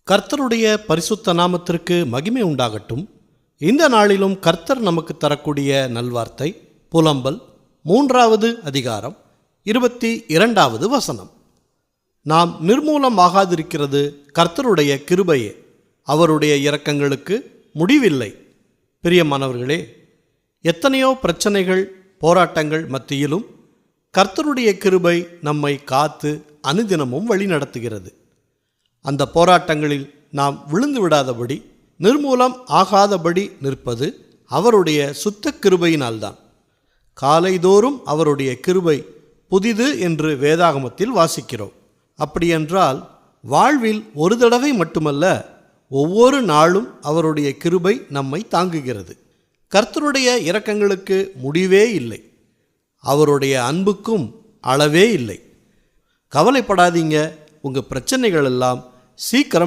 கர்த்தருடைய பரிசுத்த நாமத்திற்கு மகிமை உண்டாகட்டும். இந்த நாளிலும் கர்த்தர் நமக்கு தரக்கூடிய நல்வார்த்தை புலம்பல் 3வது அதிகாரம் 22வது வசனம். நாம் நிர்மூலமாகாதிருக்கிறது கர்த்தருடைய கிருபையே, அவருடைய இரக்கங்களுக்கு முடிவில்லை. பிரியமானவர்களே, எத்தனையோ பிரச்சனைகள் போராட்டங்கள் மத்தியிலும் கர்த்தருடைய கிருபை நம்மை காத்து அனுதினமும் வழி நடத்துகிறது. அந்த போராட்டங்களில் நாம் விழுந்து விடாதபடி, நிர்மூலம் ஆகாதபடி நிற்பது அவருடைய சுத்த கிருபையினால்தான். காலைதோறும் அவருடைய கிருபை புதிது என்று வேதாகமத்தில் வாசிக்கிறோம். அப்படியென்றால் வாழ்வில் ஒரு தடவை மட்டுமல்ல, ஒவ்வொரு நாளும் அவருடைய கிருபை நம்மை தாங்குகிறது. கர்த்தருடைய இரக்கங்களுக்கு முடிவே இல்லை, அவருடைய அன்புக்கும் அளவே இல்லை. கவலைப்படாதீங்க, உங்கள் பிரச்சனைகள் எல்லாம் சீக்கிரம்